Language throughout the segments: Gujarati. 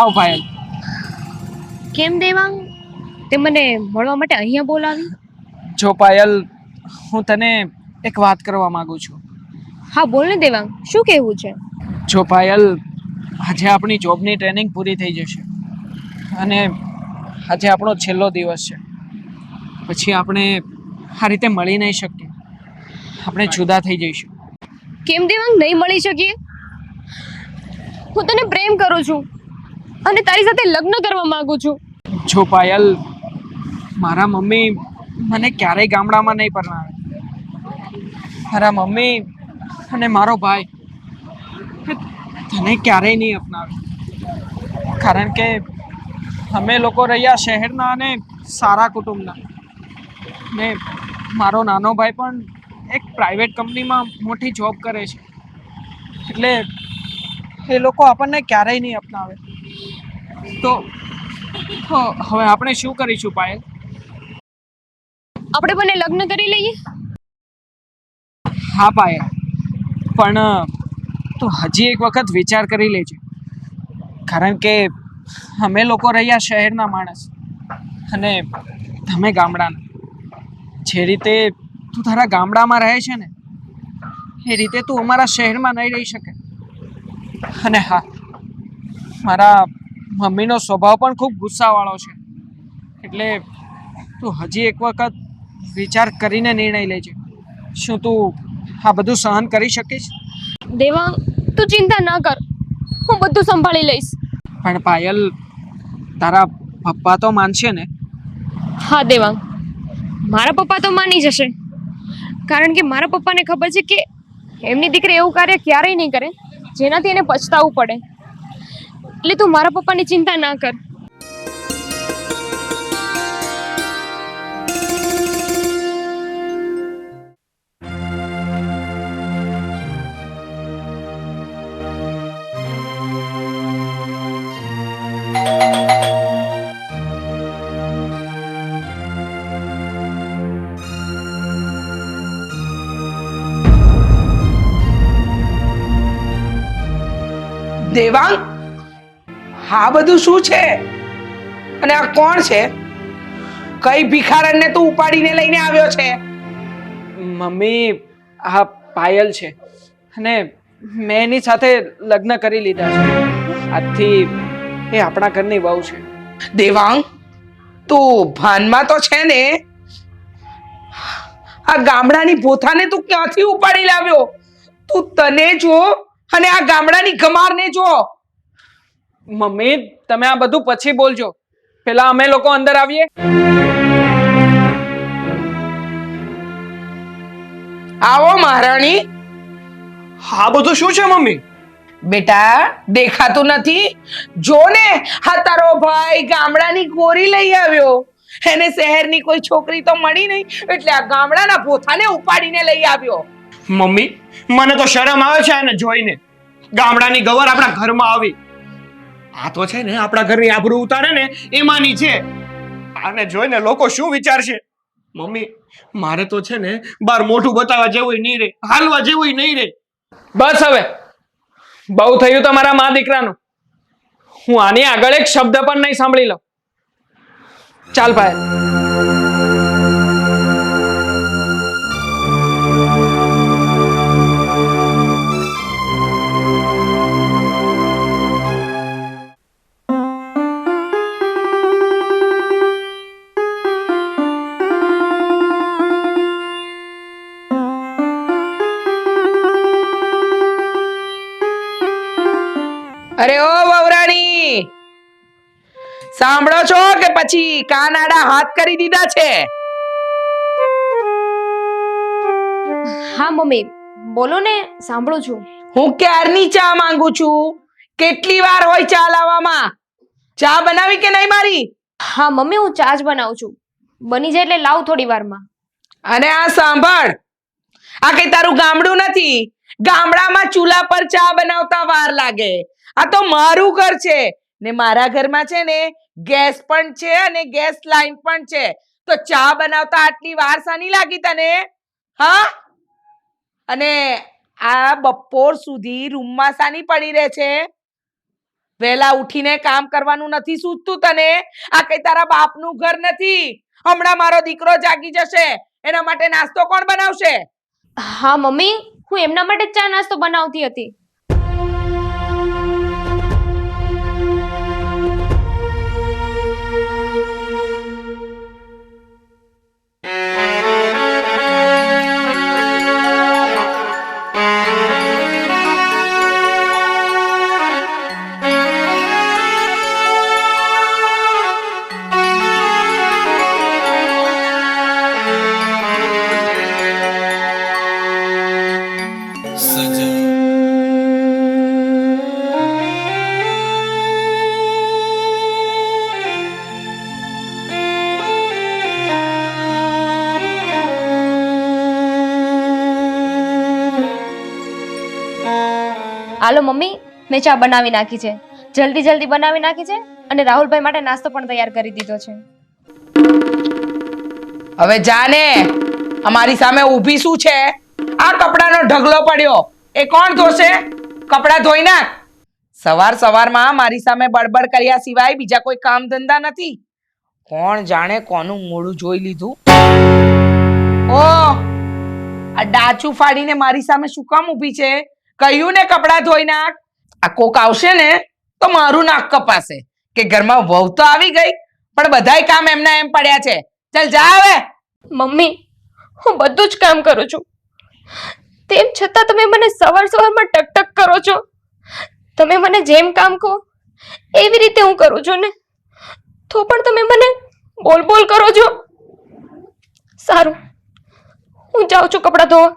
આવ પાયલ. કેમ દેવાંગ, તે મને મળવા માટે અહીંયા બોલાવી? જો પાયલ, હું તને એક વાત કરવા માંગુ છું. હા બોલ ને દેવાંગ, શું કહેવું છે? જો પાયલ, આજે આપણી જોબની ટ્રેનિંગ પૂરી થઈ જશે અને આજે આપણો છેલ્લો દિવસ છે. પછી આપણે આ રીતે મળી નહીં શકીએ, આપણે જુદા થઈ જઈશું. કેમ દેવાંગ નહીં મળી શકીએ? હું તને પ્રેમ કરું છું અને તારી સાથે લગ્ન કરવા માંગુ છું. જો પાયલ, મારા મમ્મી મને ક્યારેય ગામડામાં નહીં પરણાવે. મારા મમ્મી અને મારો ભાઈ તને ક્યારેય નહીં અપનાવે, કારણ કે અમે લોકો રહ્યા શહેરના અને સારા કુટુંબના. ને મારો નાનો ભાઈ પણ એક પ્રાઇવેટ કંપનીમાં મોટી જોબ કરે છે, એટલે એ લોકો આપણને ક્યારેય નહીં અપનાવે. તો હવે આપણે શું કરીશું પાયલ? આપણે બંને લગ્ન કરી લઈએ. હા પાયલ, પણ તું હજી એક વખત વિચાર કરી લેજે, કારણ કે અમે લોકો રહ્યા શહેરના માણસ અને તમે ગામડાના. જે રીતે તું તારા ગામડામાં રહે છે ને, એ રીતે તું અમારા શહેરમાં નહીં રહી શકે. અને હા, મારા મમ્મીનો સ્વભાવ પણ ખૂબ ગુસ્સાવાળો છે, એટલે તું હજી એક વખત વિચાર કરીને નિર્ણય લેજે. શું તું આ બધું સહન કરી શકીશ? દેવાંગ, તું ચિંતા ના કર, હું બધું સંભાળી લઈશ. પણ પાયલ, તારા પપ્પા તો માનશે ને? હા દેવાંગ, મારા પપ્પા તો માની જશે, કારણ કે મારા પપ્પાને ખબર છે કે એમની દીકરી એવું કાર્ય ક્યારેય નહીં કરે જેનાથી એને પછતાવું પડે. એટલે તું મારા પપ્પાની ચિંતા ના કર. દેવાંગ, હા બધું શું છે? અને આ કોણ છે? કઈ ભિખારણને તું ઉપાડીને લઈને આવ્યો છે? મમ્મી, આ પાયલ છે અને મેં એની સાથે લગ્ન કરી લીધા છે. આજથી એ આપણા ઘરની વહુ છે. દેવાંગ, તું ભાનમાં તો છે ને? આ ગામડાની પોથાને તું ક્યાંથી ઉપાડી લાવ્યો? તું તને જો અને આ ગામડાની ગમારને જો. મમ્મી, તમે આ બધું પછી બોલજો, પેલા અમે લોકો અંદર આવીએ. આવો મહારાણી. હા બધું શું છે મમ્મી? બેટા, દેખાતું નથી? જો ને, હા તારો ભાઈ ગામડાની ગોરી લઈ આવ્યો. એને શહેરની કોઈ છોકરી તો મળી નહીં, એટલે આ ગામડાના પોથાને ઉપાડીને લઈ આવ્યો. મમ્મી, મને તો શરમ આવે છે આને જોઈને. ગામડાની ગવર આપણા ઘરમાં આવી. આ તો છે ને આપણા ઘરની આબરૂ ઉતારે ને એમાંની છે. આને જોઈને લોકો શું વિચારશે? મમ્મી, મારે તો છે ને બાર મોઢું બતાવવા જેવું નહીં રે, હાલવા જેવું નહીં રે. બસ હવે, બહુ થયું તમારા મા દીકરાનું. હું આની આગળ એક શબ્દ પણ નહીં સાંભળી લઉં. ચાલ પાયલ. અરે ઓ વવરાણી, સાંભળો છો કે પછી કાન આડા હાથ કરી દીધા છે? હા મમ્મી, બોલો ને, સાંભળું છું. હું ક્યારની ચા માંગુ છું. કેટલી વાર હોય ચા લાવવામાં? ચા બનાવી કે નહીં મારી? હા મમ્મી, હું ચા જ બનાવું છું. બની જાય એટલે લાવ થોડી વારમાં. અને આ સાંભળ, આ કઈ તારું ગામડું નથી. ગામડામાં ચૂલા પર ચા બનાવતા વાર લાગે. આ તો મારું ઘર છે ને મારા ઘરમાં છે ને ગેસ પણ છે અને ગેસ લાઈન પણ છે. તો ચા બનાવતા આટલી વાર સાની લાગી તને? હા? અને આ બપોર સુધી રૂમમાં સાની પડી રહે છે? વહેલા ઉઠીને કામ કરવાનું નથી સૂચતું તને? આ કઈ તારા બાપનું ઘર નથી. હમણાં મારો દીકરો જાગી જશે, એના માટે નાસ્તો કોણ બનાવશે? હા મમ્મી, હું એમના માટે ચા નાસ્તો બનાવતી હતી. હાલો મમ્મી, મેં ચા બનાવી નાખી છે. જલ્દી જલ્દી બનાવી નાખી છે અને રાહુલભાઈ માટે નાસ્તો પણ તૈયાર કરી દીધો છે. હવે જા ને. અમારી સામે ઊભી શું છે? આ કપડાનો ઢગલો પડ્યો, એ કોણ ધોશે? કપડા ધોઈ નાખ. સવાર સવારમાં મારી સામે બડબડ કર્યા સિવાય બીજા કોઈ કામ ધંધા નથી. કોણ જાણે કોનું મોઢું જોઈ લીધું. ઓ, આ ડાચું ફાડીને મારી સામે શું કામ ઊભી છે? કહ્યું ને કપડા ધોઈ નાખ. આ કોક આવશે ને તો મારું નાક કપાશે કે ઘરમાં વહુ તો આવી ગઈ પણ બધાય કામ એમના એમ પડ્યા છે. ચાલ જા હવે. મમ્મી, હું બધું જ કામ કરું છું, તેમ છતાં તમે મને સવાર સવારમાં ટકટક કરો છો. તમે મને જેમ કામ કહો એવી રીતે હું કરું છું ને, તો પણ તમે મને બોલ બોલ કરો છો. સારું, હું જાઉં છું કપડાં ધોવા.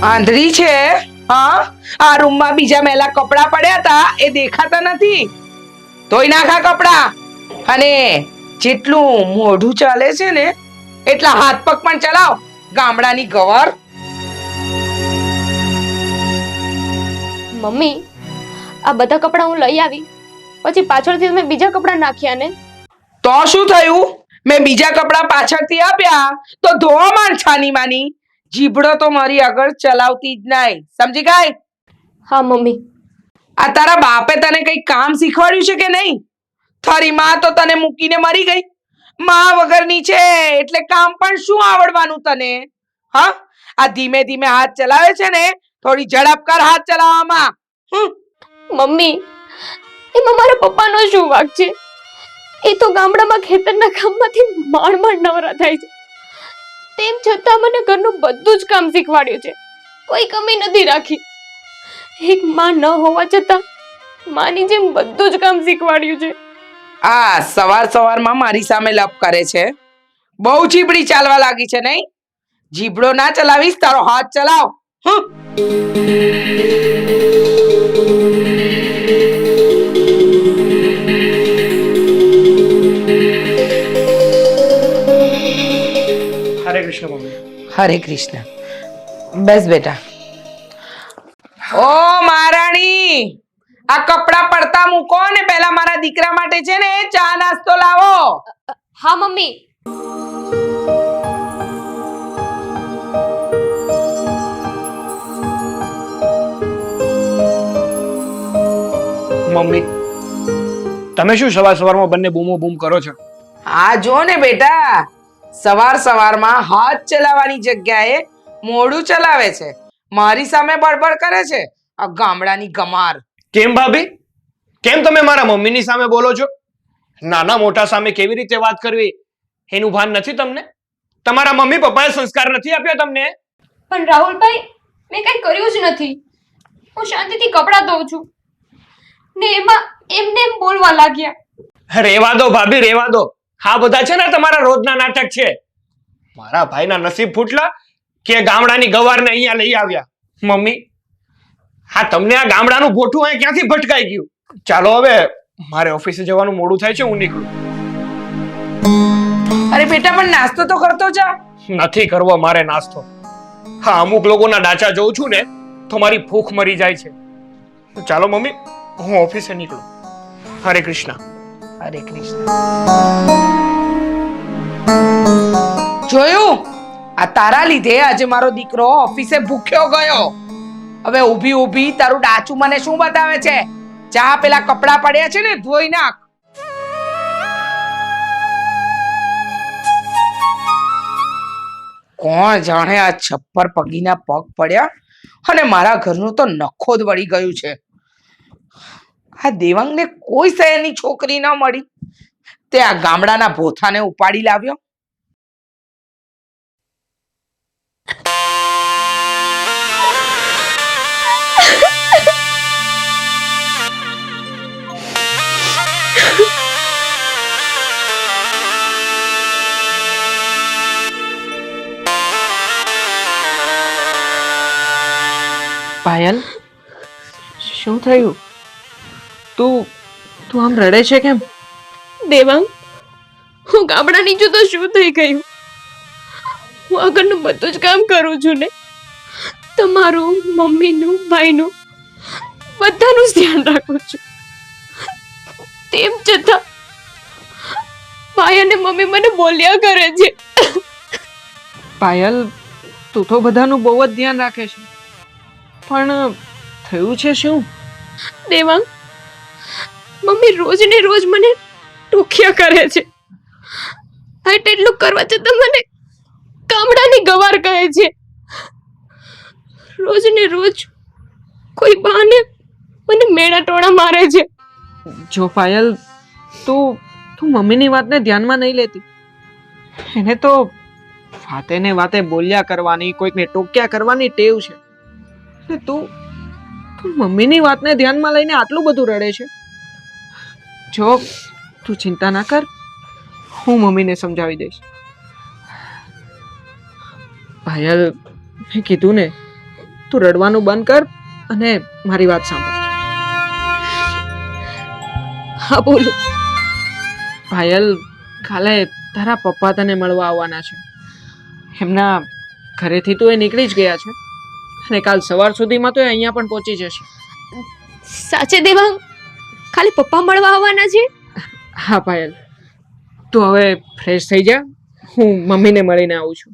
આંધળી છે? હા, આ રૂમમાં બીજા મેલા કપડા પડ્યા હતા એ દેખાતા નથી. ધોઈ નાખા કપડા. અને જેટલું મોઢું ચાલે છે ને એટલા હાથ પગ પણ ચલાવ. ગામડાની ગવર. મમ્મી, આ બધા કપડાં હું લઈ આવી, પછી પાછળથી તમે બીજા કપડાં નાખ્યા ને. તો શું થયું? મેં બીજા કપડા પાછળથી આપ્યા તો ધોવા માંડ છાની માની. જીભડો તો મારી આગળ ચલાવતી જ નહીં, સમજી ગઈ? હા મમ્મી. આ તારા બાપે તને કઈ કામ શીખવાડ્યું છે કે નહીં? તારી માં તો તને મૂકીને મરી ગઈ. માં વગરની છે એટલે કામ પણ શું આવડવાનું તને? હા, આ ધીમે ધીમે હાથ ચલાવે છે ને, થોડી ઝડપ કર હાથ ચલાવવામાં. મમ્મી, એમાં મારા પપ્પાનો શું વાંક છે? એ તો ગામડામાં ખેતરના કામમાંથી માંડ માંડ નવરા થાય છે, તેમ છતાં મને ઘરનું બધું જ કામ શીખવાડ્યું છે. કોઈ કમી નથી રાખી. એક માં ન હોવા છતાં માની જેમ બધું જ કામ શીખવાડ્યું છે. આ સવાર સવારમાં મારી સામે લપ કરે છે. બહુ જીબડી ચાલવા લાગી છે નહીં? જીબડો ના ચલાવીશ, તારો હાથ ચલાવ. હરે કૃષ્ણ મમ્મી. હરે કૃષ્ણ. બસ બેટા. ઓ મહારાણી, આ કપડા પડતા મૂકો ને પહેલા મારા દીકરા માટે છે ને ચા નાસ્તો લાવો. હા મમ્મી. મમ્મી, તમે શું સવાર સવારમાં બંને બૂમો બૂમ કરો છો? આ જો ને બેટા, સવાર સવારમાં હાથ ચલાવવાની જગ્યાએ મોઢું ચલાવે છે. મારી સામે બડબડ કરે છે. આ ગામડાની ગમાર. કેમ ભાભી? કેમ તમે મારા મમ્મીની સામે બોલો છો? નાના મોટા સામે કેવી રીતે વાત કરવી એનું ભાન નથી તમને? તમારા મમ્મી પપ્પાએ સંસ્કાર નથી આપ્યા તમને? પણ રાહુલભાઈ, મેં કઈ કર્યું જ નથી. હું શાંતિથી કપડાં ધોઉં છું ને એમાં એમને એમ બોલવા લાગ્યા. રેવા દો ભાભી, રેવા દો. આ બધા છે ને તમારા રોજના નાટક છે. મારા ભાઈના નસીબ ફૂટલા કે ગામડાની ગવારને અહીંયા લઈ આવ્યા. મમ્મી, હા તમને આ ગામડાનું ભોઠું અહીં ક્યાંથી ભટકાઈ ગયું? ચાલો હવે મારે ઓફિસે જવાનું મોડું થાય છે, હું નીકળું. અરે બેટા પણ નાસ્તો તો કરતો જા. નથી કરવો મારે નાસ્તો. હા, અમુક લોકોના ડાચા જોઉં છું ને તો મારી ભૂખ મરી જાય છે. ચાલો મમ્મી, હું ઓફિસે નીકળું. હરે કૃષ્ણ. હરે કૃષ્ણ. જોયું, આ તારા લીધે આજે મારો દીકરો ઓફિસે ભૂખ્યો ગયો. હવે ઊભી ઊભી તારું ડાચું મને શું બતાવે છે? જા પેલા કપડા પડ્યા છે ને ધોઈ નાખ. કોણ જાણે આ છપ્પર પગીના પગ પડ્યા અને મારા ઘરનું તો નખો જ વળી ગયું છે. આ દેવાંગને કોઈ શહેરની છોકરી ન મળી, તે આ ગામડાના ભોથાને ઉપાડી લાવ્યો. પાયલ, શું થયું? તું તું આમ રડે છે કેમ? દેવાંગ, હું ગામડાની છું તો શું થઈ ગયું? હું આગળનું બધું જ કામ કરું છું ને, તમારું, મમ્મીનું, ભાઈનું, બધાનું જ ધ્યાન રાખું છું. તેમ છતાં ભાઈ અને મમ્મી મને બોલ્યા કરે છે. પાયલ, તું તો બધાનું બહુ જ ધ્યાન રાખે છે, પણ થયું છે શું? દેવાંગ, મમ્મી રોજ ને રોજ મને ટોક્યા કરે છે. એટલું કરવા છતાં મને ગામડાની ગવાર કહે છે. રોજ ને રોજ કોઈ બહાને મને મેણા ટોણા મારે છે. જો પાયલ, તું તું મમ્મીની વાતને ધ્યાનમાં નહીં લેતી. એને તો વાતે ને વાતે બોલ્યા કરવાની, કોઈકને ટોક્યા કરવાની ટેવ છે. અને તું તું મમ્મીની વાતને ધ્યાનમાં લઈને આટલું બધું રડે છે. જો તું ચિંતા ના કર, હું મમ્મીને સમજાવી દઈશ. પાયલ, મેં કીધું ને, તું રડવાનું બંધ કર અને મારી વાત સાંભળ. હા બોલો. પાયલ, કાલે તારા પપ્પા તને મળવા આવવાના છે. એમના ઘરેથી તો એ નીકળી જ ગયા છે અને કાલ સવાર સુધીમાં તો એ અહીંયા પણ પહોંચી જશે. સાચે દેવાંગ, ખાલી પપ્પા મળવા આવવાના છે? હા પાયલ, તું હવે ફ્રેશ થઈ જા, હું મમ્મીને મળીને આવું છું.